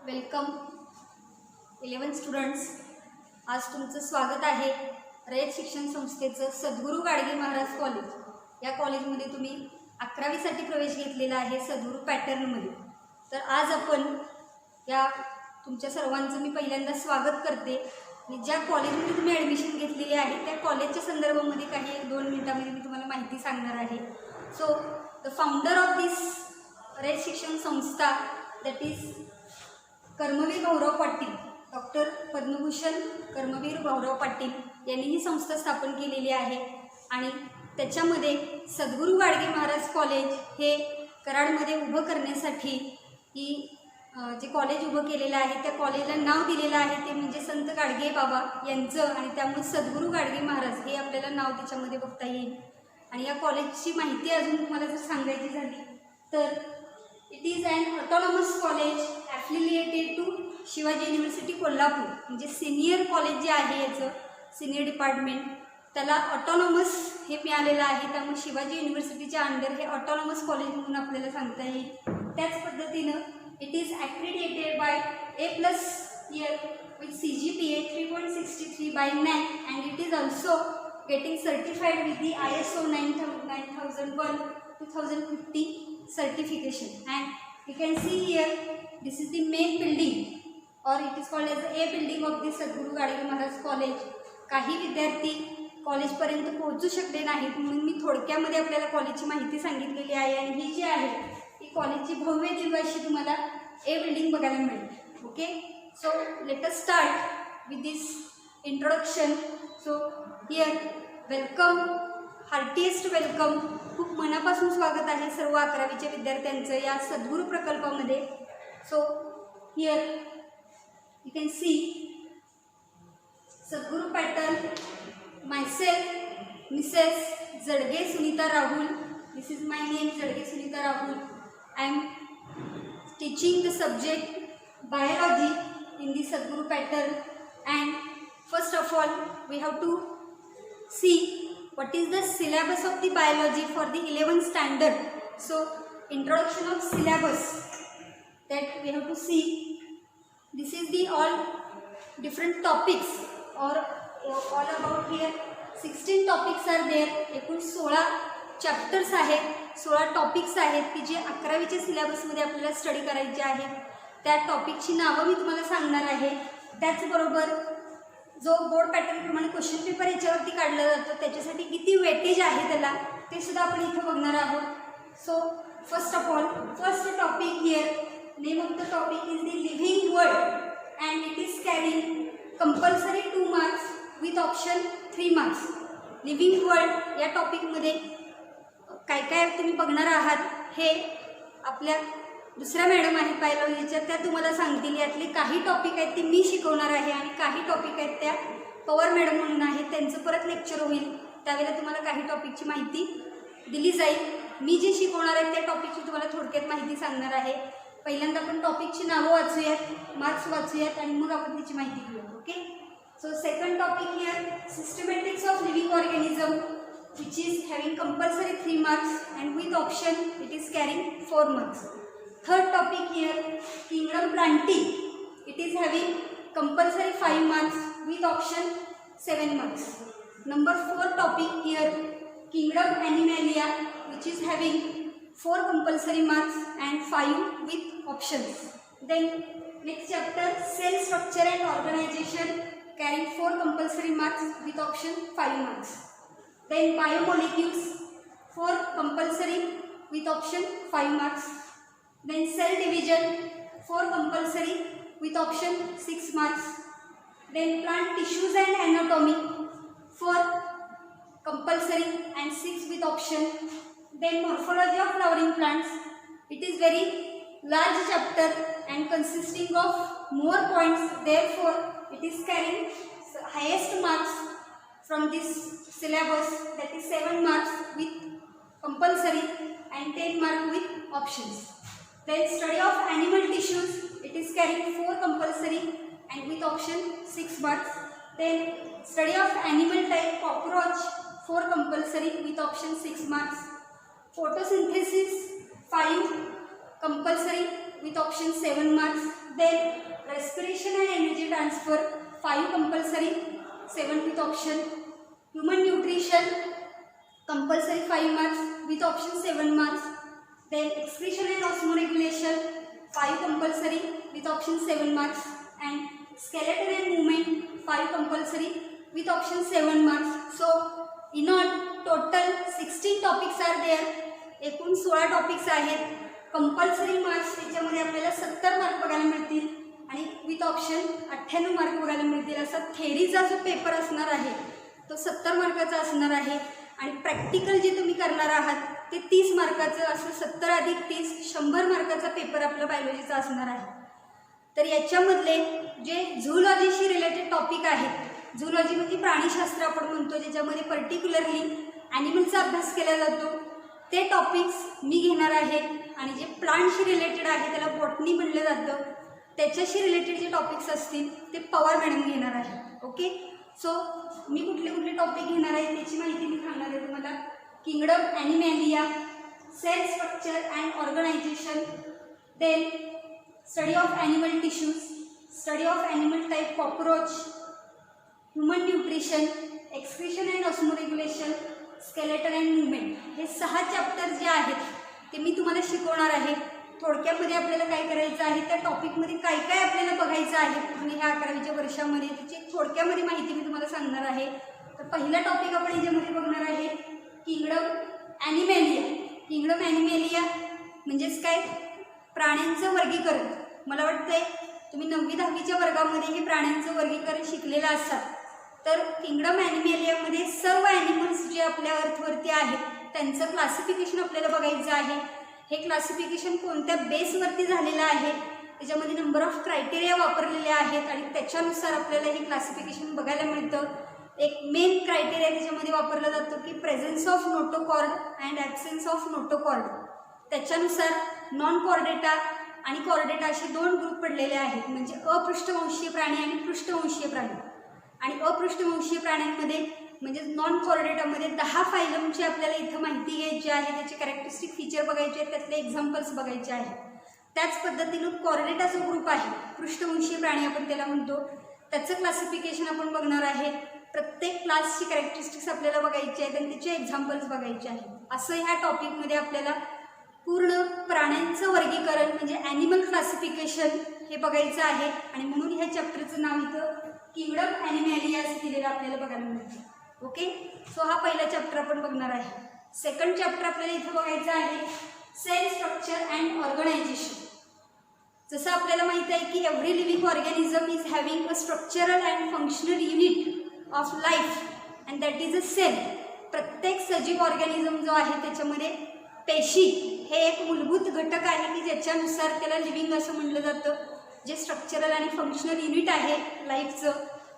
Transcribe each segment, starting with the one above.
Welcome 11 students. आज तुमचं स्वागत आहे रयत शिक्षण संस्थेचं सद्गुरू गाडगे महाराज कॉलेज या कॉलेजमध्ये तुम्ही 11वीसाठी प्रवेश घेतलेला आहे सद्गुरू पॅटर्नमध्ये. तर आज आपण या तुमच्या सर्वांचं मी पहिल्यांदा स्वागत करते आणि ज्या कॉलेजमध्ये तुम्ही ॲडमिशन घेतलेली आहे त्या कॉलेजच्या संदर्भामध्ये काही 2 मिनिटांमध्ये मी तुम्हाला माहिती सांगणार आहे. So the founder of this Rayat Shikshan Sanstha that is Karmaveer Bhaurao Patil, doctor Padma Bhushan Karmaveer Bhaurao Patil यांनी ही संस्था स्थापन केलेली आहे आणि त्याच्यामध्ये सद्गुरू गाडगे महाराज कॉलेज हे कराडमध्ये उभं करण्यासाठी ही जे कॉलेज उभं केलेलं आहे त्या कॉलेजला नाव दिलेलं आहे ते म्हणजे संत गाडगे बाबा यांचं आणि त्यामुळे सद्गुरू गाडगे महाराज हे आपल्याला नाव त्याच्यामध्ये बघता येईल. आणि या कॉलेजची माहिती अजून तुम्हाला जर सांगायची झाली तर it is an autonomous college affiliated to Shivaji university Kolhapur. म्हणजे सिनियर कॉलेज जे आहे याचं सिनियर डिपार्टमेंट त्याला ऑटोनॉमस हे मिळालेलं आहे, त्यामुळे शिवाजी युनिव्हर्सिटीच्या अंडर हे ऑटोनॉमस कॉलेज म्हणून आपल्याला सांगता येईल. त्याच पद्धतीनं it is accredited by A+ year with CGPA 3.63 by NAAC and it is also getting certified with the ISO 9001:2050 certification. And you can see here this is the main building or it is called as the A building of the Sadhguru Gadge Maharaj college. काही विद्यार्थी कॉलेजपर्यंत पोहोचू शकले नाहीत म्हणून मी थोडक्यामध्ये आपल्याला कॉलेजची माहिती सांगितलेली आहे आणि ही जी आहे ही कॉलेजची भव्य दिव्य अशी तुम्हाला A बिल्डिंग बघायला मिळेल. Okay, so let us start with this introduction. So here welcome, heartiest welcome, खूप मनापासून स्वागत आहे सर्व 11वीच्या विद्यार्थ्यांचं या सद्गुरू प्रकल्पामध्ये. So here you can see Sadguru pattern, myself Mrs Jadge Sunita Rahul. This is my name Jadge Sunita Rahul. I am teaching the subject biology in the Sadguru pattern, and first of all we have to see what is the syllabus of the biology for the 11th standard. So introduction of syllabus that we have to see. This is the all different topics or all about here 16 topics are there. एकूण 16 chapters आहेत, 16 topics आहेत की जे 11वीच्या सिलेबसमध्ये आपल्याला study करायचे आहेत. त्या टॉपिकची नावं मी तुम्हाला सांगणार आहे. त्याचबरोबर जो बोर्ड पॅटर्नप्रमाणे क्वेश्चन पेपर याच्यावरती काढला जातो त्याच्यासाठी किती वेटेज आहे त्याला ते सुद्धा आपण इथं बघणार आहोत. So first of all first topic here, name of the topic is the living world and it is carrying compulsory 2 marks with option 3 marks. Living world या टॉपिकमध्ये काय काय तुम्ही बघणार आहात हे आपल्या दुसऱ्या मॅडम आहेत बायोलॉजीच्या, त्या तुम्हाला सांगतील. यातले काही टॉपिक आहेत ते मी शिकवणार आहे आणि काही टॉपिक आहेत त्या पवार मॅडम म्हणून आहेत, त्यांचं परत लेक्चर होईल त्यावेळेला तुम्हाला काही टॉपिकची माहिती दिली जाईल. मी जे शिकवणार आहे त्या टॉपिकची तुम्हाला थोडक्यात माहिती सांगणार आहे. पहिल्यांदा आपण टॉपिकची नावं वाचूयात, मार्क्स वाचूयात आणि मग आपण त्याची माहिती घेऊया. Okay, so second topic here सिस्टमॅटिक्स of living organism which is having compulsory 3 marks and with option it is carrying 4 marks. Third topic here kingdom planting, it is having compulsory 5 marks with option 7 marks. Number 4 topic here kingdom animalia which is having 4 compulsory marks and 5 with options. Then next chapter cell structure and organization carrying 4 compulsory marks with option 5 marks. Then biomolecules 4 compulsory with option 5 marks. Then cell division 4 compulsory with option 6 marks. Then plant tissues and anatomy 4 compulsory and 6 with option. Then morphology of flowering plants, it is very large chapter and consisting of more points, therefore it is carrying highest marks from this syllabus, that is 7 marks with compulsory and 10 marks with options. Then study of animal tissues, it is carrying 4 compulsory and with option 6 marks. Then study of animal type cockroach 4 compulsory with option 6 marks. Photosynthesis 5 compulsory with option 7 marks. Then transfer 5 compulsory, 7 with option. Human nutrition compulsory 5 marks with option 7 marks. Then excretion and osmoregulation 5 compulsory with option 7 marks. And skeleton and movement 5 compulsory with option 7 marks. So in all total 16 topics are there. एकूण 16 topics आहेत. Compulsory marks त्याच्यामध्ये आपल्याला 70 mark बघायला मिळतील आणि with option 98 mark बघायला मिळतील. असा थेरीचा जो पेपर असणार आहे तो 70 मार्काचा असणार आहे आणि प्रॅक्टिकल जे तुम्ही करणार आहात ते 30 मार्काचं. असं 70 अधिक 30 100 मार्काचा पेपर आपला बायोलॉजीचा असणार आहे. तर याच्यामधले जे झूलॉजीशी रिलेटेड टॉपिक आहेत, झूलॉजी म्हणजे प्राणीशास्त्र आपण म्हणतो, ज्याच्यामध्ये पर्टिक्युलरली ॲनिमलचा अभ्यास केला जातो, ते टॉपिक्स मी घेणार आहे. आणि जे प्लांटशी रिलेटेड आहे त्याला बॉटनी म्हणलं जातं, त्याच्याशी रिलेटेड जे टॉपिक्स असतील ते पवार मॅडम घेणार आहे. ओके, सो मी कुठले कुठले टॉपिक घेणार आहे त्याची माहिती मी सांगणार आहे तुम्हाला. Kingdom Animalia, cell structure and organisation, then study of animal tissues, study of animal type cockroach, human nutrition, excretion and osmoregulation, skeleton and movement. हे 6 चॅप्टर जे आहेत ते मी तुम्हाला शिकवणार आहे. थोडक्यामध्ये आपल्याला काय करायचं आहे, त्या टॉपिकमध्ये काय काय आपल्याला बघायचं आहे पूर्ण ह्या 11वीच्या वर्षामध्ये त्याची थोडक्यामध्ये माहिती मी तुम्हाला सांगणार आहे. तर पहिला टॉपिक आपण याच्यामध्ये बघणार आहे किंगडम ॲनिमॅलिया. किंगडम ॲनिमॅलिया म्हणजेच काय, प्राण्यांचं वर्गीकरण. मला वाटतंय तुम्ही 9वी-10वीच्या वर्गामध्ये हे प्राण्यांचं वर्गीकरण शिकलेलं असाल. तर किंगडम ॲनिमॅलियामध्ये सर्व ॲनिमल्स जे आपल्या अर्थवरती आहेत त्यांचं क्लासिफिकेशन आपल्याला बघायचं आहे. हे क्लासिफिकेशन कोणत्या बेसवरती झालेलं आहे, त्याच्यामध्ये नंबर ऑफ क्रायटेरिया वापरलेले आहेत आणि त्याच्यानुसार आपल्याला हे क्लासिफिकेशन बघायला मिळतं. एक मेन क्रायटेरिया त्याच्यामध्ये वापरला जातो की presence of notochord and absence of notochord. त्याच्यानुसार नॉन कॉर्डेटा आणि कॉर्डेटा असे 2 ग्रुप पडलेले आहेत, म्हणजे अपृष्ठवंशीय प्राणी आणि पृष्ठवंशीय प्राणी. आणि अपृष्ठवंशीय प्राण्यांमध्ये म्हणजे नॉन कॉर्डेटामध्ये 10 फायलमची आपल्याला इथं माहिती घ्यायची आहे, त्याचे कॅरेक्टरिस्टिक फीचर बघायचे आहेत, त्यातले एक्झाम्पल्स बघायचे आहेत. त्याच पद्धतीनं कॉर्डेटा जो ग्रुप आहे, पृष्ठवंशीय प्राणी आपण त्याला म्हणतो, त्याचं क्लासिफिकेशन आपण बघणार आहे. प्रत्येक क्लासची कॅरेक्टरिस्टिक्स आपल्याला बघायची आहेत आणि त्याचे एक्झाम्पल्स बघायचे आहेत. असं ह्या टॉपिकमध्ये आपल्याला पूर्ण प्राण्यांचं वर्गीकरण म्हणजे ॲनिमल क्लासिफिकेशन हे बघायचं आहे. आणि म्हणून ह्या चॅप्टरचं नाव इथं किंगडम ॲनिमॅलिया असं दिलेलं आपल्याला बघायला मिळतं. ओके, सो हा पहिला चॅप्टर आपण बघणार आहे. सेकंड चॅप्टर आपल्याला इथं बघायचं आहे सेल स्ट्रक्चर अँड ऑर्गनायझेशन. जसं आपल्याला माहिती आहे की every living organism is having a structural and functional unit of life and that is a cell. प्रत्येक सजीव ऑर्गॅनिझम जो आहे त्याच्यामध्ये पेशी हे एक मूलभूत घटक आहे की ज्याच्यानुसार त्याला लिव्हिंग असं म्हणलं जातं. जे स्ट्रक्चरल आणि फंक्शनल युनिट आहे लाईफचं,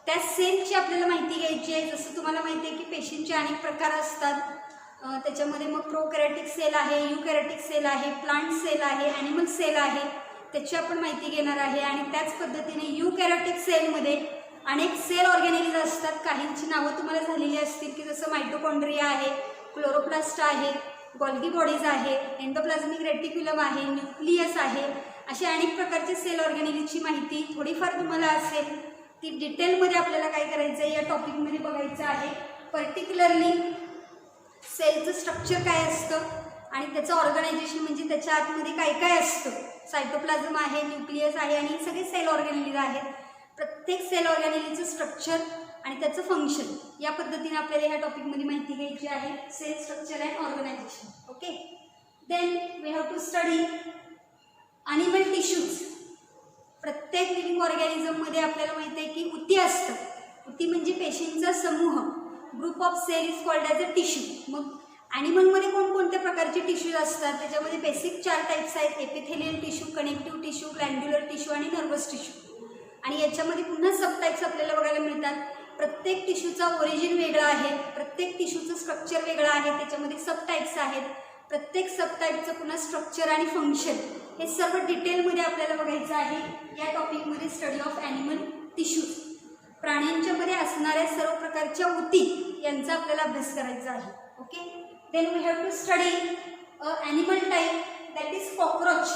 त्या सेलची आपल्याला माहिती घ्यायची आहे. जसं तुम्हाला माहिती आहे की पेशींचे अनेक प्रकार असतात. त्याच्यामध्ये मग प्रोकॅरियोटिक सेल आहे, युकॅरियोटिक सेल आहे, प्लांट सेल आहे, ॲनिमल सेल आहे, त्याची आपण माहिती घेणार आहे. आणि त्याच पद्धतीने युकॅरियोटिक सेलमध्ये अनेक सेल ऑर्गॅनिज असतात. काहींची नावं तुम्हाला झालेली असतील की जसं मायटोकॉन्ड्रिया आहे, क्लोरोप्लास्ट आहे, गोल्गी बॉडीज आहे, एंडोप्लाझमिक रेटिक्युलम आहे, न्यूक्लियस आहे. अशा अनेक प्रकारचे सेल ऑर्गॅनिजची माहिती थोडीफार तुम्हाला असेल ती डिटेलमध्ये आपल्याला काय करायचं आहे या टॉपिकमध्ये बघायचं आहे. पर्टिक्युलरली सेलचं स्ट्रक्चर काय असतं आणि त्याचं ऑर्गनायझेशन म्हणजे त्याच्या आतमध्ये काय काय असतं. सायटोप्लाझम आहे, न्यूक्लियस आहे आणि सगळे सेल ऑर्गॅनिज आहेत. प्रत्येक सेल ऑर्गॅनिजचं स्ट्रक्चर आणि त्याचं फंक्शन या पद्धतीने आपल्याला ह्या टॉपिकमध्ये माहिती घ्यायची आहे. Cell structure and organisation. Okay, then we have to study animal tissues. प्रत्येक लिव्हिंग ऑर्गॅनिझममध्ये आपल्याला माहिती आहे की उती असतं. उती म्हणजे पेशींचा समूह. Group of cell is called as a tissue. मग ॲनिमलमध्ये कोणकोणत्या प्रकारचे टिश्यूज असतात त्याच्यामध्ये बेसिक 4 टाईप्स आहेत. Epithelial tissue, connective tissue, glandular tissue आणि नर्वस टिश्यू. आणि याच्यामध्ये पुन्हा सब टाईप्स आपल्याला बघायला मिळतात. प्रत्येक टिश्यूचा ओरिजिन वेगळा आहे, प्रत्येक टिश्यूचं स्ट्रक्चर वेगळं आहे, त्याच्यामध्ये सब टाईप्स आहेत. प्रत्येक सब टाईपचं पुन्हा स्ट्रक्चर आणि फंक्शन हे सर्व डिटेलमध्ये आपल्याला बघायचं आहे या टॉपिकमध्ये. स्टडी ऑफ ॲनिमल टिश्यूज, प्राण्यांच्यामध्ये असणाऱ्या सर्व प्रकारच्या उती यांचा आपल्याला अभ्यास करायचा आहे. Okay, then we have to study animal type that is cockroach.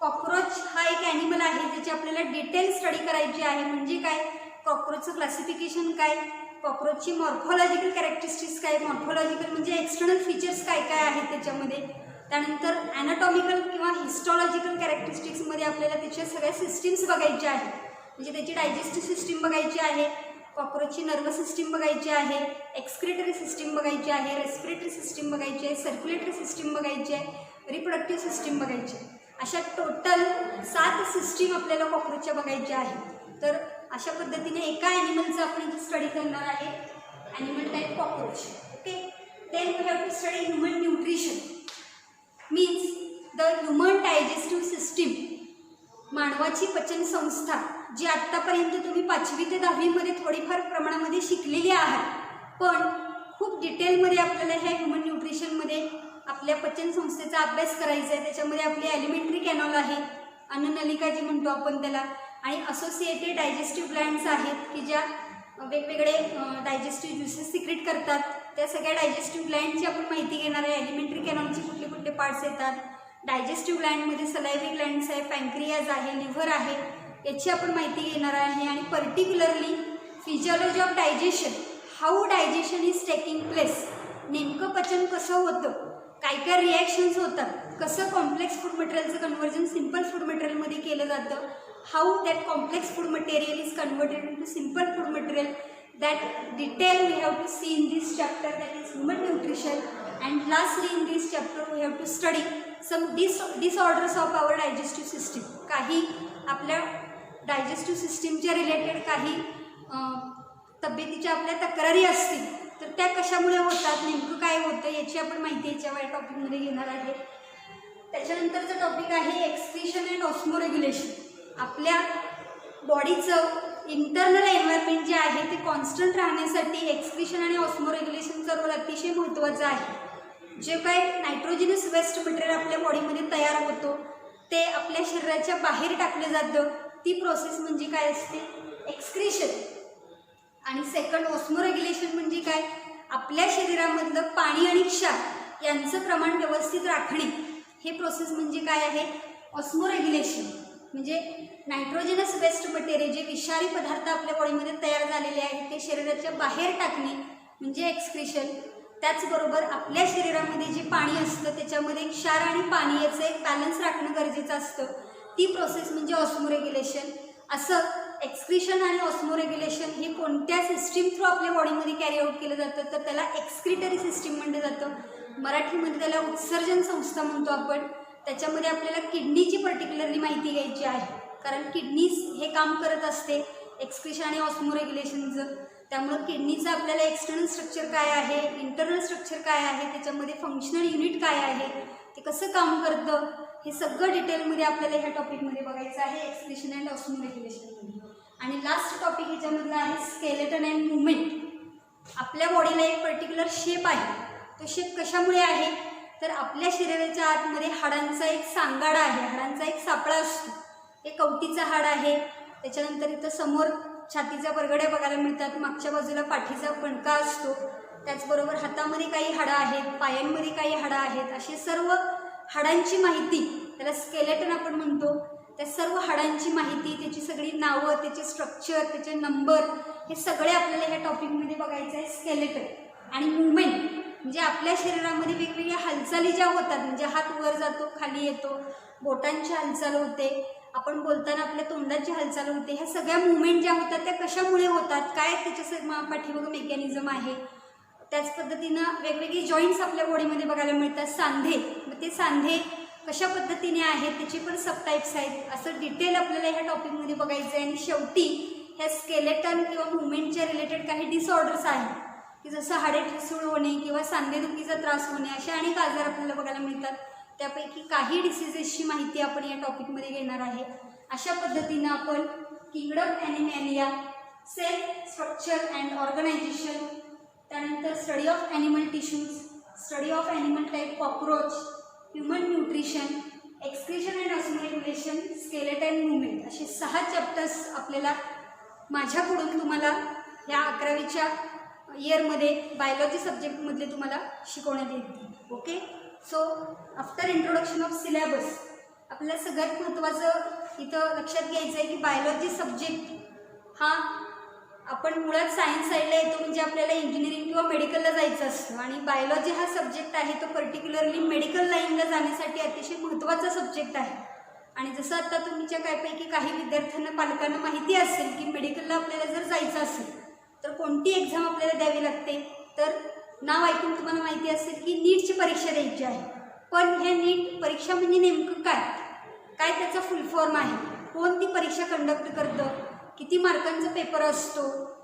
Cockroach हा एक ॲनिमल आहे ज्याची आपल्याला डिटेल स्टडी करायची आहे. म्हणजे काय, कॉकरोचचं क्लासिफिकेशन काय, कॉकरोचची मॉर्फॉलॉजिकल कॅरेक्टरिस्टिक्स काय, मॉर्फॉलॉजिकल म्हणजे एक्सटर्नल फीचर्स काय काय आहेत त्याच्यामध्ये. त्यानंतर ॲनाटॉमिकल किंवा हिस्टॉलॉजिकल कॅरेक्टरिस्टिक्समध्ये आपल्याला त्याच्या सगळ्या सिस्टीम्स बघायच्या आहेत. म्हणजे त्याची डायजेस्टिव्ह सिस्टीम बघायची आहे, कॉकरोचची नर्वस सिस्टीम बघायची आहे, एक्सक्रिटरी सिस्टीम बघायची आहे, रेस्पिरेटरी सिस्टीम बघायची आहे, सर्क्युलेटरी सिस्टीम बघायची आहे, रिप्रोडक्टिव्ह सिस्टीम बघायची आहे. अशा टोटल 7 सिस्टीम आपल्याला कॉकरोचच्या बघायच्या आहेत. तर अशा पद्धतीने एका ॲनिमलचं आपण इथे स्टडी करणार आहे, animal type cockroach. Okay, then we have to study human nutrition. Means the human digestive system, मानवाची पचनसंस्था, जी आत्तापर्यंत तुम्ही 5वी ते 10वीमध्ये थोडीफार प्रमाणामध्ये शिकलेली आहात. पण खूप डिटेलमध्ये आपल्याला ह्या ह्युमन न्यूट्रिशनमध्ये आपल्या पचनसंस्थेचा अभ्यास करायचा आहे. त्याच्यामध्ये आपली ॲलिमेंटरी कॅनॉल आहे, अन्ननलिका जी म्हणतो आपण त्याला, आणि असोसिएटेड डायजेस्टिव्ह ग्लँड्स आहेत की ज्या वेगवेगळे डायजेस्टिव्ह ज्युसेस सिक्रेट करतात. त्या सगळ्या डायजेस्टिव्ह ग्लँडची आपण माहिती घेणार आहे. ॲलिमेंटरी कॅनॉलचे कुठले कुठले पार्ट्स येतात, डायजेस्टिव्ह ग्लँडमध्ये सलायव्हरी ग्लँड्स आहे, पँक्रियाज आहे, लिव्हर आहे, याची आपण माहिती घेणार आहे. आणि particularly physiology of digestion, how digestion is taking place, नेमकं पचन कसं होतं, काय काय रिॲक्शन्स होतात, कसं कॉम्प्लेक्स फूड मटेरियलचं कन्व्हर्जन सिम्पल फूड मटेरियलमध्ये केलं जातं, how that complex food material is converted into simple food material. That detail we have to see in this chapter, that is human nutrition. And lastly in this chapter we have to study some disorders of our digestive system. काही आपल्या digestive सिस्टीमच्या related काही तब्येतीच्या आपल्या तक्रारी असतील तर त्या कशामुळे होतात, नेमकं काय होतं याची आपण माहिती याच्या टॉपिकमध्ये घेणार आहे. त्याच्यानंतरचा टॉपिक आहे एक्सक्रीशन अँड ऑस्मोरेग्युलेशन. आपल्या बॉडीचं इंटरनल एन्व्हायरमेंट जे आहे ते कॉन्स्टंट राहण्यासाठी एक्सक्रीशन आणि ऑस्मोरेग्युलेशनचा रोल अतिशय महत्त्वाचा आहे. जे काय नायट्रोजिनस वेस्ट मटेरियल आपल्या बॉडीमध्ये तयार होतो ते आपल्या शरीराच्या बाहेर टाकलं जातं. ती प्रोसेस म्हणजे काय असते, एक्सक्रीशन. आणि सेकंड ऑस्मोरेग्युलेशन म्हणजे काय, आपल्या शरीरामधलं पाणी आणि क्षार यांचं प्रमाण व्यवस्थित राखणे. हे प्रोसेस म्हणजे काय आहे, ऑस्मोरेग्युलेशन. म्हणजे नायट्रोजनस वेस्ट मटेरियल, जे विषारी पदार्थ आपल्या बॉडीमध्ये तयार झालेले आहेत ते शरीराच्या बाहेर टाकणे म्हणजे एक्सक्रीशन. त्याचबरोबर आपल्या शरीरामध्ये जे पाणी असतं त्याच्यामध्ये क्षार आणि पाणी याचं एक बॅलन्स राखणं गरजेचं असतं. ती प्रोसेस म्हणजे ऑस्मोरेग्युलेशन. असं एक्सक्रीशन आणि ऑस्मोरेग्युलेशन हे कोणत्या सिस्टीम थ्रू आपल्या बॉडीमध्ये कॅरी आउट केलं जातं तर त्याला एक्सक्रिटरी सिस्टीम म्हटलं जातं. मराठीमध्ये त्याला उत्सर्जन संस्था म्हणतो आपण. त्याच्यामध्ये आपल्याला किडनीची पर्टिक्युलरली माहिती घ्यायची आहे, कारण किडनीज हे काम करत असते एक्सक्रीशन आणि ऑस्मोरेग्युलेशनचं. त्यामुळं किडनीचं आपल्याला एक्सटर्नल स्ट्रक्चर काय आहे, इंटरनल स्ट्रक्चर काय आहे, त्याच्यामध्ये फंक्शनल युनिट काय आहे, ते कसं काम करतं, हे सगळं डिटेलमध्ये आपल्याला ह्या टॉपिकमध्ये बघायचं आहे, एक्सक्रीशन अँड ऑस्मोरेग्युलेशनमध्ये. आणि लास्ट टॉपिक ह्याच्यामधला आहे स्केलेटन अँड मुवमेंट. आपल्या बॉडीला एक पर्टिक्युलर शेप आहे. तो शेप कशामुळे आहे तर आपल्या शरीराच्या आतमध्ये हाडांचा एक सांगाडा आहे, हाडांचा एक सापळा असतो. हे कवटीचं हाड आहे. त्याच्यानंतर इथं समोर छातीच्या बरगड्या बघायला मिळतात, मागच्या बाजूला पाठीचा कणका असतो. त्याचबरोबर हातामध्ये काही हाडं आहेत, पायांमध्ये काही हाडं आहेत. असे सर्व हाडांची माहिती, त्याला स्केलेटन आपण म्हणतो. त्या सर्व हाडांची माहिती, त्याची सगळी नावं, त्याचे स्ट्रक्चर, त्याचे नंबर, हे सगळे आपल्याला ह्या टॉपिकमध्ये बघायचं आहे. स्केलेटन आणि मुवमेंट म्हणजे आपल्या शरीरामध्ये वेगवेगळ्या हालचाली ज्या होतात, म्हणजे हात वर जातो, खाली येतो, बोटांची हालचाल होते, आपण बोलताना आपल्या तोंडाची हालचाल होते. ह्या सगळ्या मुवमेंट ज्या होतात त्या कशामुळे होतात, काय त्याच्या पाठीमागं मेकॅनिझम आहे. त्याच पद्धतीनं वेगवेगळे जॉईंट्स आपल्या बॉडीमध्ये बघायला मिळतात. सांधे, मग ते सांधे कशा पद्धतीने आहेत, त्याचे पण सब टाईप्स आहेत. असं डिटेल आपल्याला ह्या टॉपिकमध्ये बघायचं आहे. आणि शेवटी ह्या स्केलेटन किंवा मुवमेंटच्या रिलेटेड काही डिसऑर्डर्स आहेत की जसं हाडे ठिसूळ होणे किंवा सांधेदुखीचा त्रास होणे, असे अनेक आजार आपल्याला बघायला मिळतात. त्यापैकी काही डिसिजेसची माहिती आपण या टॉपिकमध्ये घेणार आहे. अशा पद्धतीनं आपण kingdom Animalia, cell structure and organisation, त्यानंतर study of animal tissues, study of animal type cockroach, human nutrition, excretion and osmoregulation, skeleton movement, असे 6 चॅप्टर्स आपल्याला माझ्याकडून तुम्हाला या 11वीच्या इयरमध्ये बायोलॉजी सब्जेक्टमधले तुम्हाला शिकवण्यात येतील. Okay, so after introduction of syllabus आपल्याला सगळ्यात महत्त्वाचं इथं लक्षात घ्यायचं आहे की बायोलॉजी सब्जेक्ट हा आपण मुळात सायन्स साईडला येतो म्हणजे आपल्याला इंजिनिअरिंग किंवा मेडिकलला जायचं असतं आणि बायोलॉजी हा सब्जेक्ट आहे तो पर्टिक्युलरली मेडिकल लाईनला जाण्यासाठी अतिशय महत्त्वाचा सब्जेक्ट आहे. आणि जसं आता तुमच्या कायपैकी काही विद्यार्थ्यांना पालकांना माहिती असेल की मेडिकलला आपल्याला जर जायचं असेल तर कोणती एक्झाम आपल्याला द्यावी लागते, तर नाव ऐकून तुम्हाला माहिती असेल की नीटची परीक्षा द्यायची आहे. पण हे नीट परीक्षा म्हणजे नेमकं काय त्याचा फुल फॉर्म आहे, कोण ती परीक्षा कंडक्ट करतं, किती मार्कांचा पेपर असतो,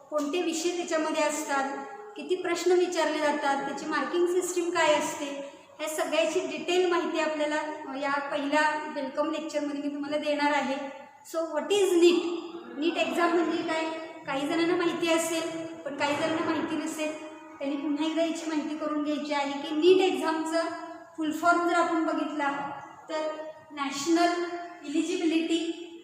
कोणते विषय त्याच्यामध्ये असतात, किती प्रश्न विचारले जातात, त्याची मार्किंग सिस्टीम काय असते, ह्या सगळ्याची डिटेल माहिती आपल्याला या पहिल्या वेलकम लेक्चरमध्ये मी तुम्हाला देणार आहे. So what is NEET exam म्हणजे काय, काही जणांना माहिती असेल पण काही जणांना माहिती नसेल, त्यांनी पुन्हा एकदा याची माहिती करून घ्यायची आहे की नीट एक्झामचं फुल फॉर्म जर आपण बघितला तर national eligibility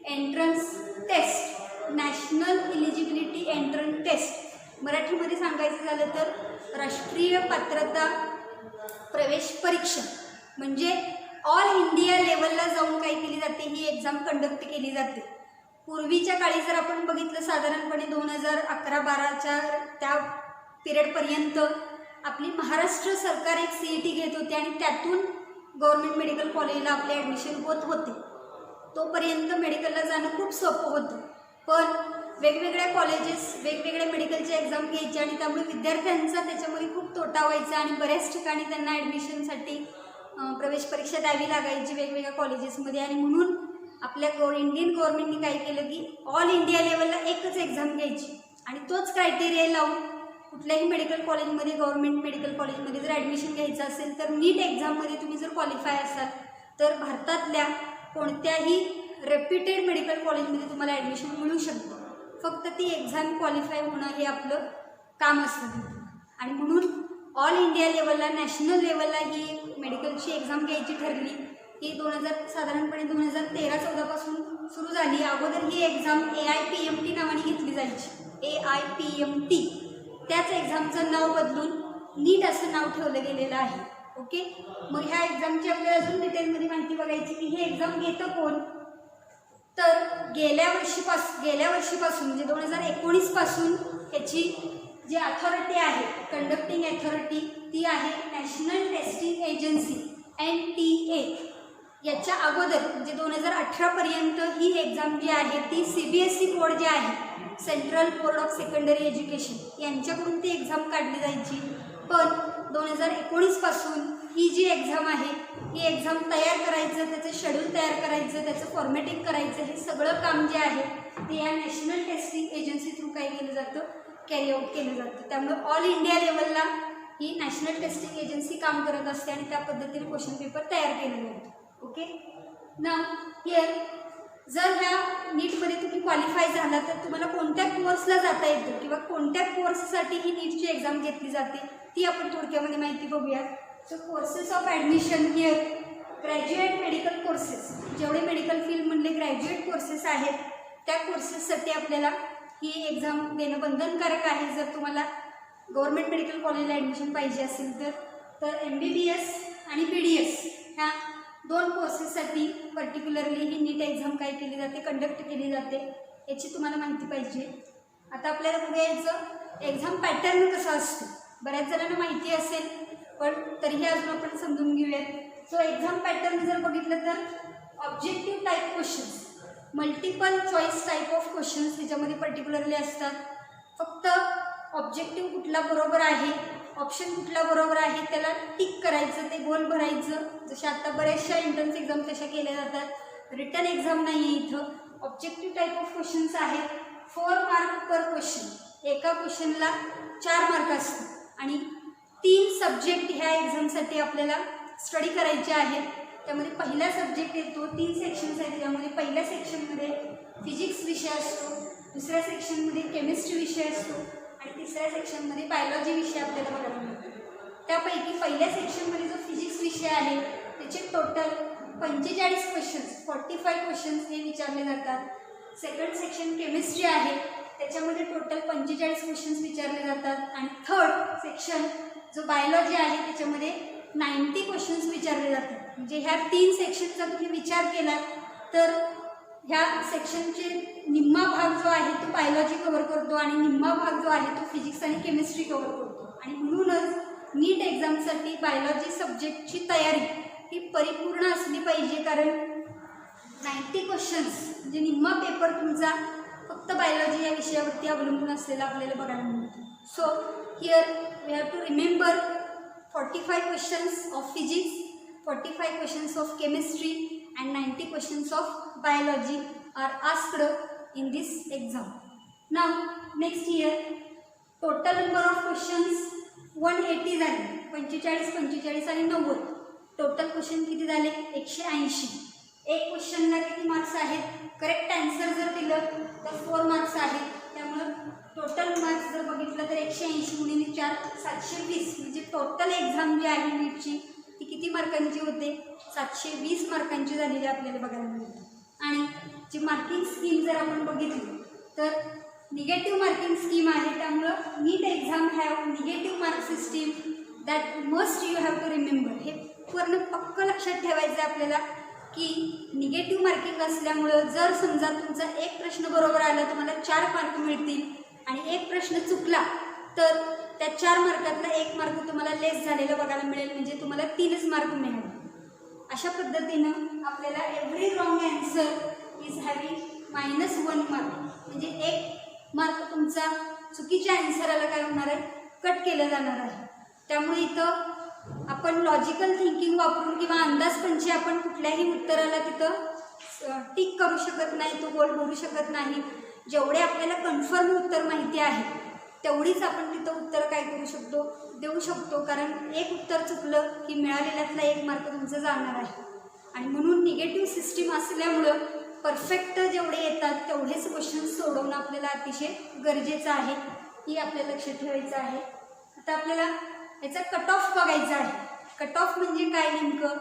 entrance test. National eligibility entrance test मराठीमध्ये सांगायचं झालं तर राष्ट्रीय पात्रता प्रवेश परीक्षा म्हणजे ऑल इंडिया लेवलला जाऊन काय केली जाते, ही एक्झाम कंडक्ट केली जाते. पूर्वीच्या काळी जर आपण बघितलं साधारणपणे 2011-12च्या त्या पिरियडपर्यंत आपली महाराष्ट्र सरकार एक CET घेत होते आणि त्यातून गव्हर्नमेंट मेडिकल कॉलेजला आपले ॲडमिशन होत होते. तोपर्यंत मेडिकलला जाणं खूप सोपं होतं. पण वेगवेगळ्या कॉलेजेस वेगवेगळ्या मेडिकलच्या एक्झाम घ्यायचे आणि त्यामुळे विद्यार्थ्यांचा त्याच्यामध्ये खूप तोटा व्हायचा आणि बऱ्याच ठिकाणी त्यांना ॲडमिशनसाठी प्रवेश परीक्षा द्यावी लागायची वेगवेगळ्या कॉलेजेसमध्ये. आणि म्हणून आपल्या इंडियन गव्हर्नमेंटने काय केलं की ऑल इंडिया लेवलला एकच एक्झाम घ्यायची आणि तोच क्रायटेरिया लावून कुठल्याही मेडिकल कॉलेजमध्ये गव्हर्नमेंट मेडिकल कॉलेजमध्ये जर ॲडमिशन घ्यायचं असेल तर नीट एक्झाममध्ये तुम्ही जर क्वालिफाय असाल तर भारतातल्या कोणत्याही रेप्युटेड मेडिकल कॉलेजमध्ये तुम्हाला ॲडमिशन मिळू शकतं. फक्त ती एक्झाम क्वालिफाय होणं हे आपलं काम असतं. आणि म्हणून ऑल इंडिया लेवलला नॅशनल लेवलला ही मेडिकलची एक्झाम घ्यायची ठरली. ही साधारणपणे 2013-14 पासून सुरू झाली. अगोदर ही एक्झाम AIPMT नावाने घेतली जायची. AIPMT त्याच एक्झामचं नाव बदलून नीट असं नाव ठेवलं गेलेलं आहे. ओके, मग ह्या एक्झामची आपल्याला अजून डिटेलमध्ये माहिती बघायची की ही एक्झाम घेतं कोण, तर गेल्या वर्षीपासून म्हणजे 2019 पासून ह्याची जी अथॉरिटी आहे कंडक्टिंग अथॉरिटी ती आहे नॅशनल टेस्टिंग एजन्सी NTA. याच्या अगोदर म्हणजे 2018पर्यंत ही एक्झाम जी आहे ती CBSE बोर्ड जे आहे central board of secondary education यांच्याकडून ती एक्झाम काढली जायची. पण 2019 पासून ही जी एक्झाम आहे ही एक्झाम तयार करायचं, त्याचं शेड्यूल तयार करायचं, त्याचं फॉर्मॅटिंग करायचं, हे सगळं काम जे आहे ते या नॅशनल टेस्टिंग एजन्सी थ्रू काय केलं जातं, कॅरी आउट केलं जातं. त्यामुळे ऑल इंडिया लेवलला ही नॅशनल टेस्टिंग एजन्सी काम करत असते आणि त्या पद्धतीने क्वेश्चन पेपर तयार केलेले होते. ओके, नाव हिअर जर ह्या नीटमध्ये तुम्ही क्वालिफाय झाला तर तुम्हाला कोणत्या कोर्सला जाता येतं किंवा कोणत्या कोर्ससाठी ही नीटची एक्झाम घेतली जाते ती आपण थोडक्यामध्ये माहिती बघूया. So courses of admission here graduate medical courses, जेवढे मेडिकल फील्डमधले ग्रॅज्युएट कोर्सेस आहेत त्या कोर्सेससाठी आपल्याला ही एक्झाम देणं बंधनकारक आहे. जर तुम्हाला गव्हर्नमेंट मेडिकल कॉलेजला ॲडमिशन पाहिजे असेल तर MBBS आणि BDS ह्या 2 कोर्सेससाठी पर्टिक्युलरली ही नीट एक्झाम काय केली जाते, कंडक्ट केली जाते, याची तुम्हाला माहिती पाहिजे. आता आपल्याला बघूया याचं एक्झाम पॅटर्न कसं असतं. बऱ्याच जणांना माहिती असेल पण तरीही अजून आपण समजून घेऊयात. सो एक्झाम पॅटर्न जर बघितलं तर objective type questions, multiple choice type of questions ह्याच्यामध्ये पर्टिक्युलरली असतात. फक्त ऑब्जेक्टिव्ह कुठला बरोबर आहे, ऑप्शन कुठला बरोबर आहे त्याला टिक करायचं, ते गोल भरायचं. जसे आता बऱ्याचशा एंट्रन्स एक्झाम तशा केल्या जातात. रिटर्न एक्झाम नाही आहे इथं. ऑब्जेक्टिव्ह टाईप ऑफ क्वेश्चन्स आहेत. 4 मार्क पर क्वेश्चन, एका क्वेश्चनला 4 मार्क असतात आणि 3 सब्जेक्ट ह्या एक्झामसाठी आपल्याला स्टडी करायचे आहेत. त्यामध्ये पहिला सब्जेक्ट येतो, 3 सेक्शन्स आहेत. त्यामध्ये पहिल्या सेक्शनमध्ये फिजिक्स विषय असतो, दुसऱ्या सेक्शनमध्ये केमिस्ट्री विषय असतो आणि तिसऱ्या सेक्शनमध्ये बायोलॉजी विषय आपल्याला बघायला मिळतो. त्यापैकी पहिल्या सेक्शनमध्ये जो फिजिक्स विषय आहे त्याचे टोटल 45 क्वेश्चन्स 45 क्वेश्चन्स हे विचारले जातात. सेकंड सेक्शन केमिस्ट्री आहे त्याच्यामध्ये टोटल 45 क्वेश्चन्स विचारले जातात. आणि थर्ड सेक्शन जो बायोलॉजी आहे त्याच्यामध्ये 90 क्वेश्चन्स विचारले जातात. म्हणजे ह्या 3 सेक्शनचा तुम्ही विचार केला तर ह्या सेक्शनचे निम्मा भाग जो आहे तो बायोलॉजी कव्हर करतो आणि निम्मा भाग जो आहे तो फिजिक्स आणि केमिस्ट्री कव्हर करतो. आणि म्हणूनच नीट एक्झामसाठी बायोलॉजी सब्जेक्टची तयारी ही परिपूर्ण असली पाहिजे, कारण 90 क्वेश्चन्स म्हणजे निम्मा पेपर तुमचा फक्त बायोलॉजी या विषयावरती अवलंबून असलेला आपल्याला बघायला मिळतो. So here we have to remember 45 questions of physics, 45 questions of chemistry and 90 questions of biology are asked in this exam. Now next year total number of questions 180 झाले, 45 45 आणि 90 टोटल क्वेश्चन किती झाले 180. एक क्वेश्चनला किती मार्क्स आहेत, correct answer जर दिलं तर 4 मार्क्स आहेत. त्यामुळे टोटल मार्क्स जर बघितलं तर 180 गुणिले 4 720, म्हणजे टोटल एक्झाम जी आहे नीटची ती किती मार्कांची होते 720 मार्कांची झालेली आपल्याला बघायला मिळते. आणि जी मार्किंग स्कीम जर आपण बघितली तर निगेटिव्ह मार्किंग स्कीम आहे. त्यामुळं NEET exam have negative mark system that must you have to remember. हे पूर्ण पक्क लक्षात ठेवायचं आहे आपल्याला की निगेटिव्ह मार्किंग असल्यामुळं जर समजा तुमचा एक प्रश्न बरोबर आला तुम्हाला 4 मार्क मिळतील आणि एक प्रश्न चुकला तर त्या 4 मार्कातला 1 मार्क तुम्हाला लेस झालेला बघायला मिळेल, म्हणजे तुम्हाला 3च मार्क मिळेल. अशा पद्धतीनं आपल्याला every wrong answer is having -1 mark, म्हणजे 1 मार्क तुमचा चुकीच्या ॲन्सराला काय होणार आहे कट केलं जाणार आहे. त्यामुळे इथं आपण लॉजिकल थिंकिंग वापरून किंवा अंदाजपंची आपण कुठल्याही उत्तराला तिथं टिक करू शकत नाही, तो गोल भरू शकत नाही. जेवढे आपल्याला कन्फर्म उत्तर माहिती आहे तेवढीच आपण तिथं उत्तर काय करू शकतो देऊ शकतो, कारण एक उत्तर चुकलं की मिळालेल्यातला 1 मार्क तुमचं जाणार आहे. आणि म्हणून निगेटिव्ह सिस्टीम असल्यामुळं परफेक्ट जेवढे येतात तेवढेच क्वेश्चन सोडवणं आपल्याला अतिशय गरजेचं आहे, ही आपल्याला लक्षात ठेवायचं आहे. आता आपल्याला याचा कट ऑफ बघायचा आहे. कट ऑफ म्हणजे काय नेमकं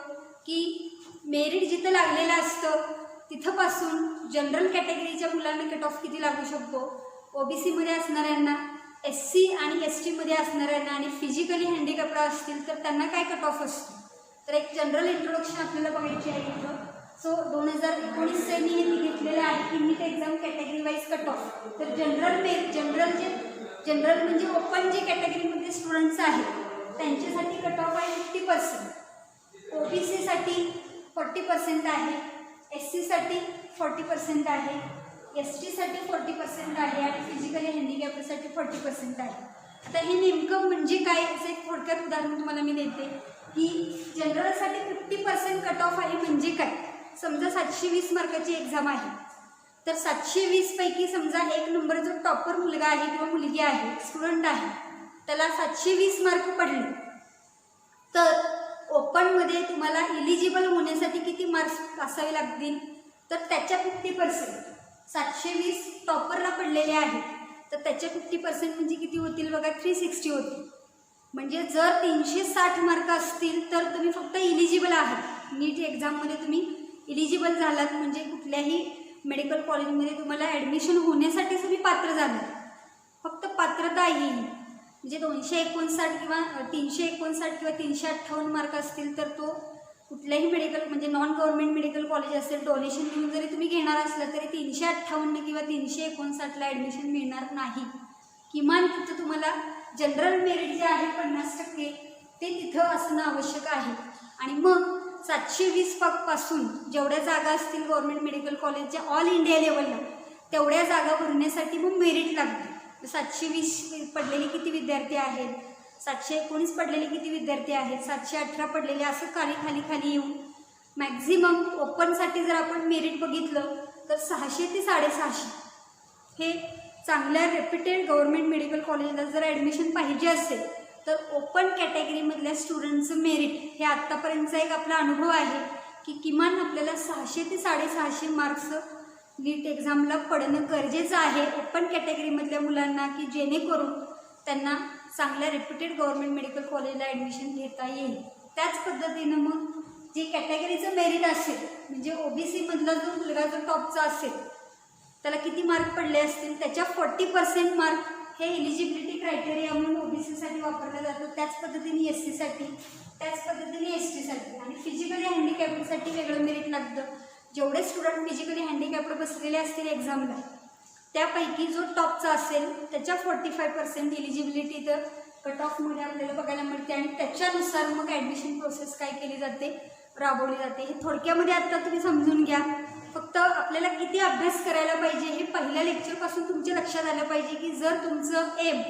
की मेरिट जिथं लागलेलं असतं तिथंपासून जनरल कॅटेगरीच्या मुलांना कट ऑफ किती लागू शकतो, OBCमध्ये असणाऱ्यांना, SC आणि STमध्ये असणाऱ्यांना आणि फिजिकली हँडिकॅप्ड असतील तर त्यांना काय कट ऑफ असतो. तर एक जनरल इंट्रोडक्शन आपल्याला बघायची आहे इथं. सो 2019 मी हे घेतलेलं आहे की NEET exam category wise cut off. तर जनरल म्हणजे ओपन जे कॅटेगरीमध्ये स्टुडंट्स आहेत त्यांच्यासाठी कट ऑफ आहे 50%, OBCसाठी 40% आहे, SCसाठी 40% आहे, STसाठी 40% आहे आणि फिजिकली हँडिकॅप्डसाठी 40% आहे. आता हे नेमकं म्हणजे काय याचं एक थोडक्यात उदाहरण तुम्हाला मी देते की जनरलसाठी 50% कट ऑफ आहे म्हणजे काय. समजा 720 मार्काची एक्झाम आहे तर 720 पैकी समजा 1 नंबर जो टॉपर मुलगा आहे किंवा मुलगी आहे स्टुडंट आहे त्याला 720 मार्क पडले तर ओपनमध्ये तुम्हाला इलिजिबल होण्यासाठी किती मार्क्स असावे लागतील तर त्याच्या 50%. 720 टॉपरला पडलेले आहेत तर त्याच्या 50% म्हणजे किती होतील बघा 360 होतील. म्हणजे जर 360 मार्क असतील तर तुम्ही फक्त इलिजिबल आहात. नीट एक्झाममध्ये तुम्ही इलिजिबल झालात म्हणजे कुठल्याही मेडिकल कॉलेजमध्ये तुम्हाला ॲडमिशन होण्यासाठी तुम्ही पात्र झालात. फक्त पात्रता आहे म्हणजे 259 किंवा 359 किंवा 358 मार्क असतील तर तो कुठल्याही मेडिकल म्हणजे नॉन गव्हर्नमेंट मेडिकल कॉलेज असेल डोनेशन घेऊन जरी तुम्ही घेणार असलं तरी 358 किंवा 359ला ॲडमिशन मिळणार नाही. किमान तिथं तुम्हाला जनरल मेरिट जे आहे 50% ते तिथं असणं आवश्यक आहे. आणि मग 720 पासून जेवढ्या जागा असतील गव्हर्नमेंट मेडिकल कॉलेजच्या ऑल इंडिया लेवलला तेवढ्या जागा भरण्यासाठी मग मेरिट लागते. 720 पडलेले किती विद्यार्थी आहेत, 719 पडलेले किती विद्यार्थी आहेत, 718 पडलेले, असं खाली येऊन मॅक्झिमम ओपनसाठी जर आपण मेरिट बघितलं तर 600 ते 650 हे चांगल्या रेप्युटेड गव्हर्नमेंट मेडिकल कॉलेजला जर ॲडमिशन पाहिजे असेल तर ओपन कॅटेगरीमधल्या स्टुडंटचं मेरिट हे आत्तापर्यंतचा एक आपला अनुभव आहे की किमान आपल्याला 600 ते 650 मार्क्स नीट एक्झामला पडणं गरजेचं आहे ओपन कॅटेगरीमधल्या मुलांना की जेणेकरून त्यांना चांगल्या रेप्युटेड गव्हर्नमेंट मेडिकल कॉलेजला ॲडमिशन घेता येईल. त्याच पद्धतीनं मग जे कॅटेगरीचं मेरिट असेल म्हणजे OBCमधला जो मुलगा जो टॉपचा असेल त्याला किती मार्क पडले असतील त्याच्या 40% मार्क हे एलिजिबिलिटी क्रायटेरिया म्हणून ओबीसीसाठी वापरलं जातं, त्याच पद्धतीने एस सीसाठी, त्याच पद्धतीने एस टीसाठी. आणि फिजिकली हँडिकॅप्डसाठी वेगळं मेरिट लागतं. जेवढे स्टुडंट फिजिकली हँडिकॅप्ड बसलेले असतील एक्झामला, त्यापैकी जो टॉपचा असेल त्याच्या 45% एलिजिबिलिटी तर कट ऑफमध्ये आपल्याला बघायला मिळते. आणि त्याच्यानुसार मग ॲडमिशन प्रोसेस काय केली जाते, राबवली जाते. हे थोडक्यामध्ये आत्ता तुम्ही समजून घ्या. फक्त आपल्याला किती अभ्यास करायला पाहिजे हे पहिल्या लेक्चरपासून तुमच्या लक्षात आलं पाहिजे की जर तुमचं एम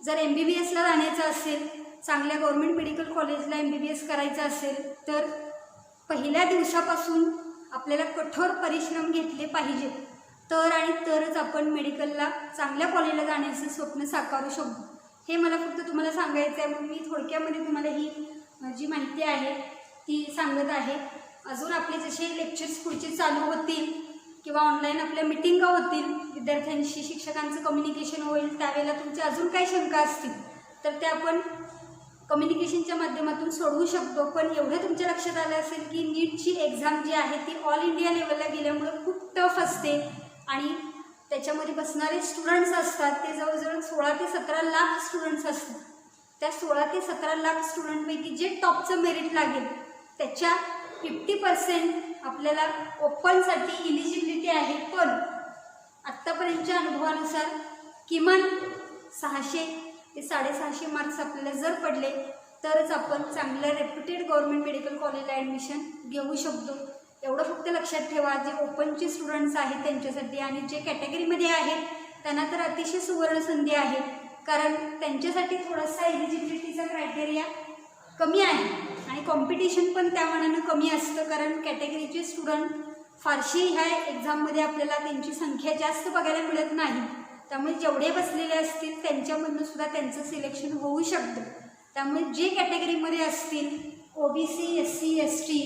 जर MBBSला जाण्याचं असेल, चांगल्या गव्हर्मेंट मेडिकल कॉलेजला MBBS करायचं असेल, तर पहिल्या दिवसापासून आपल्याला कठोर परिश्रम घेतले पाहिजेत. तर आणि तरच आपण मेडिकलला चांगल्या कॉलेजला जाण्याचं स्वप्न साकारू शकतो. हे मला फक्त तुम्हाला सांगायचं आहे. म्हणून मी थोडक्यामध्ये तुम्हाला ही जी माहिती आहे ती सांगत आहे. अजून आपले जसे लेक्चर्स पुढचे चालू होतील किंवा ऑनलाईन आपल्या मिटिंगा होतील, विद्यार्थ्यांशी शिक्षकांचं कम्युनिकेशन होईल, त्यावेळेला तुमच्या अजून काही शंका असतील तर त्या आपण कम्युनिकेशनच्या माध्यमातून सोडवू शकतो. पण एवढं तुमच्या लक्षात आलं असेल की नीटची एक्झाम जी आहे ती ऑल इंडिया लेवलला गेल्यामुळं खूप टफ असते आणि त्याच्यामध्ये बसणारे स्टुडंट्स असतात ते जवळजवळ 16 ते 17 लाख स्टुडंट्स असतात. त्या 16 ते 17 लाख स्टुडंटपैकी जे टॉपचं मेरिट लागेल त्याच्या 50% आपल्याला ओपनसाठी इलिजिबिलिटी आहे. पण आत्तापर्यंतच्या अनुभवानुसार किमान 600 ते 650 मार्क्स आपल्याला जर पडले तरच आपण चांगल्या रेप्युटेड गव्हर्मेंट मेडिकल कॉलेजला ॲडमिशन घेऊ शकतो. एवढं फक्त लक्षात ठेवा. जे ओपनचे स्टुडंट्स आहेत त्यांच्यासाठी आणि जे कॅटेगरीमध्ये आहेत त्यांना तर अतिशय सुवर्ण संधी आहे, कारण त्यांच्यासाठी थोडासा एलिजिबिलिटीचा क्रायटेरिया कमी आहे आणि कॉम्पिटिशन पण त्या मानानं कमी असतं, कारण कॅटेगरीचे स्टुडंट फारशी ह्या एक्झाममध्ये आपल्याला त्यांची संख्या जास्त बघायला मिळत नाही. त्यामुळे जेवढे बसलेले असतील त्यांच्यामधून सुद्धा त्यांचं सिलेक्शन होऊ शकतं. त्यामुळे जे कॅटेगरीमध्ये असतील OBC, SC, ST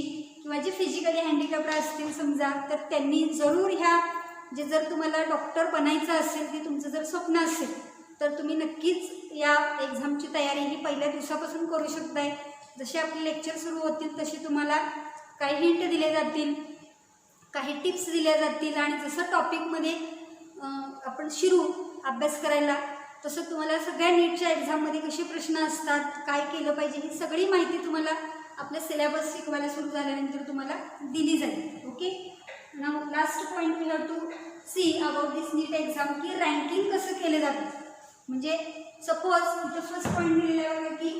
किंवा जे फिजिकली हँडिकॅप्ड असतील समजा, तर त्यांनी जरूर ह्या जर तुम्हाला डॉक्टर बनायचं असेल, की तुमचं जर स्वप्न असेल, तर तुम्ही नक्कीच या एक्झामची तयारी ही पहिल्या दिवसापासून करू शकताय. जसे आपले लेक्चर सुरू होतील तसे तुम्हाला काही हिंट दिले जातील, काही टिप्स दिल्या जातील आणि जसं टॉपिकमध्ये आपण शिरू अभ्यास करायला तसं तुम्हाला सगळ्या नीटच्या एक्झाममध्ये कसे प्रश्न असतात, काय केलं पाहिजे, ही सगळी माहिती तुम्हाला आपल्या सिलेबस शिकवायला सुरू झाल्यानंतर तुम्हाला दिली जाईल. Okay. Now last point we have to see about this NEET exam की रँकिंग कसं केलं जातं. म्हणजे सपोज इथं फर्स्ट पॉईंट दिलेला आहे की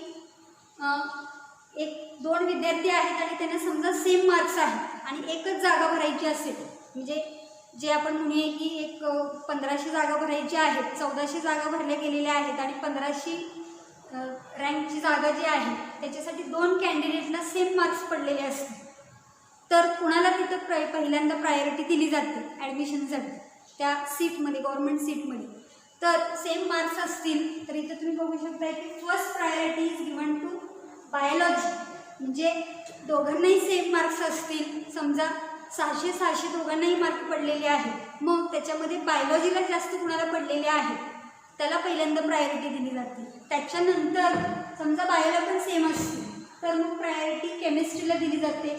1-2 विद्यार्थी आहेत आणि त्यांना समजा सेम मार्क्स आहेत आणि एकच जागा भरायची असेल, म्हणजे जे आपण म्हणूया की एक 1500 जागा भरायच्या आहेत, 1400 जागा भरल्या गेलेल्या आहेत आणि 1500 रँकची जागा जी आहे त्याच्यासाठी 2 कॅन्डिडेटला सेम मार्क्स पडलेले असतील, तर कुणाला तिथं पहिल्यांदा प्रायोरिटी दिली जाते ॲडमिशनसाठी त्या सीटमध्ये, गव्हर्नमेंट सीटमध्ये. तर सेम मार्क्स असतील तर इथं तुम्ही बघू शकता की first priority is given to biology. म्हणजे दोघांनाही सेम मार्क्स असतील, समजा 600 दोघांनाही मार्क पडलेले आहेत, मग त्याच्यामध्ये बायोलॉजीला जास्त कुणाला पडलेले आहेत त्याला पहिल्यांदा प्रायोरिटी दिली जाते. त्याच्यानंतर समजा बायोला पण सेम असते तर मग प्रायोरिटी केमिस्ट्रीला दिली जाते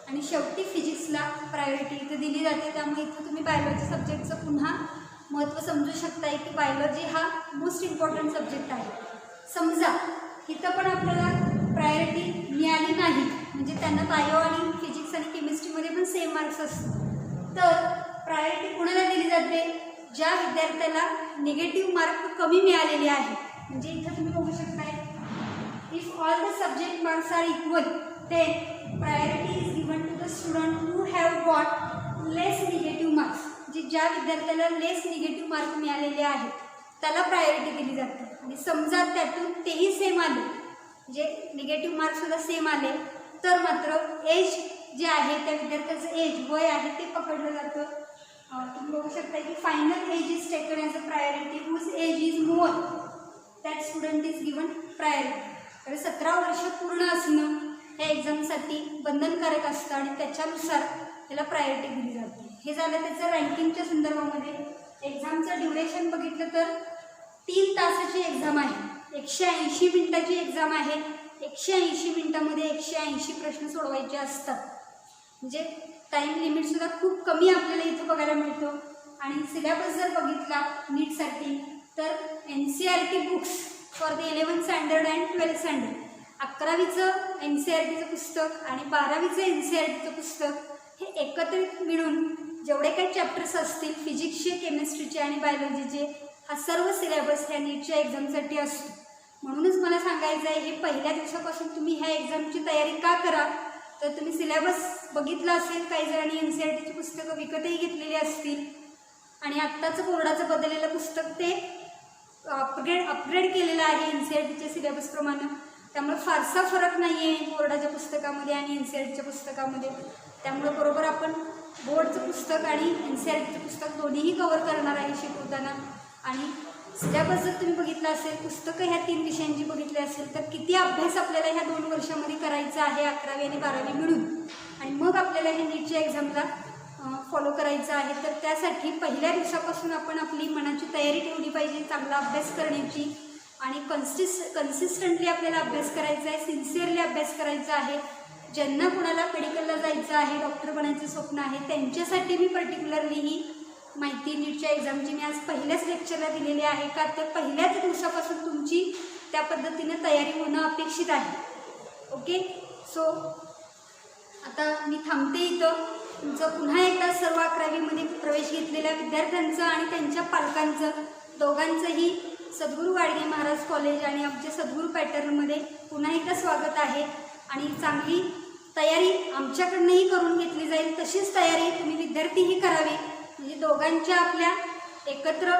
आणि शेवटी फिजिक्सला प्रायोरिटी इथं दिली जाते. त्यामुळे इथं तुम्ही बायोलॉजी सब्जेक्टचं पुन्हा महत्त्व समजू शकताय की बायोलॉजी हा मोस्ट इम्पॉर्टंट सब्जेक्ट आहे. समजा इथं पण आपल्याला प्रायोरिटी मिळाली नाही, म्हणजे त्यांना बायो आणि फिजिक्स आणि केमिस्ट्रीमध्ये पण सेम मार्क्स असतात, तर प्रायोरिटी कुणाला दिली जाते, ज्या विद्यार्थ्याला निगेटिव्ह मार्क कमी मिळालेले आहेत. म्हणजे इथं तुम्ही बघू शकताय if all the subject marks are equal then priority is given to the student who have got less negative marks. म्हणजे ज्या विद्यार्थ्याला लेस निगेटिव्ह मार्क मिळालेले आहेत त्याला प्रायोरिटी दिली जाते. आणि समजा त्यातून तेही सेम आले, जे निगेटिव्ह मार्क्ससुद्धा सेम आले, तर मात्र एज जे आहे त्या विद्यार्थ्याचं एज वय आहे ते पकडलं जातं. तुम्ही बघू शकता की final age is taken as a priority, whose age is more that student is given priority. तर 17 वर्ष पूर्ण असणं ह्या एक्झामसाठी बंधनकारक असतं आणि त्याच्यानुसार त्याला प्रायोरिटी दिली जाते. हे झालं त्याचं रँकिंगच्या संदर्भामध्ये. एक्झामचं ड्युरेशन बघितलं तर 3 तासाची एक्झाम आहे, 180 मिनिटाची एक्झाम आहे. 180 मिनिटामध्ये 180 प्रश्न सोडवायचे असतात. म्हणजे टाईम लिमिटसुद्धा खूप कमी आपल्याला इथं बघायला मिळतो. आणि सिलेबस जर बघितला नीटसाठी तर NCERT books for the 11th standard and 12th standard, 11वीचं NCERTचं पुस्तक आणि 12वीचं NCERTचं पुस्तक हे एकत्रित मिळून जेवढे काही चॅप्टर्स असतील फिजिक्सचे, केमिस्ट्रीचे आणि बायोलॉजीचे, हा सर्व सिलेबस ह्या नीटच्या एक्झामसाठी असतो. म्हणूनच मला सांगायचं आहे, हे पहिल्या दिवसापासून तुम्ही ह्या एक्झामची तयारी का करा, तर तुम्ही सिलेबस बघितला असेल, काही जणांनी NCERTची पुस्तकं विकतही घेतलेली असतील आणि आत्ताचं बोर्डाचं बदललेलं पुस्तक ते अपग्रेड केलेलं आहे NCERTच्या सिलेबसप्रमाणे. त्यामुळे फारसा फरक नाही आहे बोर्डाच्या पुस्तकामध्ये आणि NCERTच्या पुस्तकामध्ये. त्यामुळे बरोबर आपण बोर्डचं पुस्तक आणि NCERTचं पुस्तक दोन्हीही कव्हर करणार आहे शिकवताना. आणि सिलेबस जर तुम्ही बघितला असेल, पुस्तकं ह्या 3 विषयांची बघितली असेल, तर किती अभ्यास आपल्याला ह्या 2 वर्षामध्ये करायचा आहे 11वी आणि 12वी मिळून, आणि मग आपल्याला हे नीटच्या एक्झामला फॉलो करायचं आहे. तर त्यासाठी पहिल्या दिवसापासून आपण आपली मनाची तयारी ठेवली पाहिजे चांगला अभ्यास करण्याची, आणि कन्सिस्टंटली आपल्याला अभ्यास करायचा आहे, सिन्सिअरली अभ्यास करायचा आहे. ज्यांना कुणाला मेडिकलला जायचं आहे, डॉक्टर बनायचं स्वप्न आहे, त्यांच्यासाठी मी पर्टिक्युलरली ही माहिती नीटच्या एक्झामची मी आज पहिल्याच लेक्चरला दिलेली आहे. का तर पहिल्याच दिवसापासून तुमची त्या पद्धतीने तयारी होणं अपेक्षित आहे. ओके, सो आता मी थांबते इथं. तुमचं पुन्हा एकदा सर्व 11वीमध्ये प्रवेश घेतलेल्या विद्यार्थ्यांचं आणि त्यांच्या पालकांचं दोघांचंही सद्गुरू गाडगे महाराज कॉलेज आणि आमच्या सद्गुरू पॅटर्नमध्ये पुन्हा एकदा स्वागत आहे. आणि चांगली तयारी आमच्याकडनंही करून घेतली जाईल, तशीच तयारी तुम्ही विद्यार्थीही करावी. म्हणजे दोघांच्या आपल्या एकत्र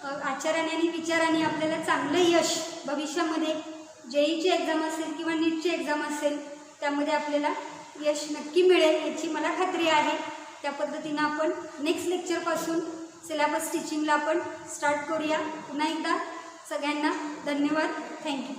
आचाराने आणि विचाराने आपल्याला चांगलं यश भविष्यामध्ये JEEची एक्झाम असेल किंवा नीटची एक्झाम असेल त्यामध्ये आपल्याला यश नक्की मिळेल याची मला खात्री आहे. त्या पद्धतीनं आपण नेक्स्ट लेक्चरपासून सिलेबस टीचिंगला आपण स्टार्ट करूया. पुन्हा एकदा सगळ्यांना धन्यवाद. थँक्यू.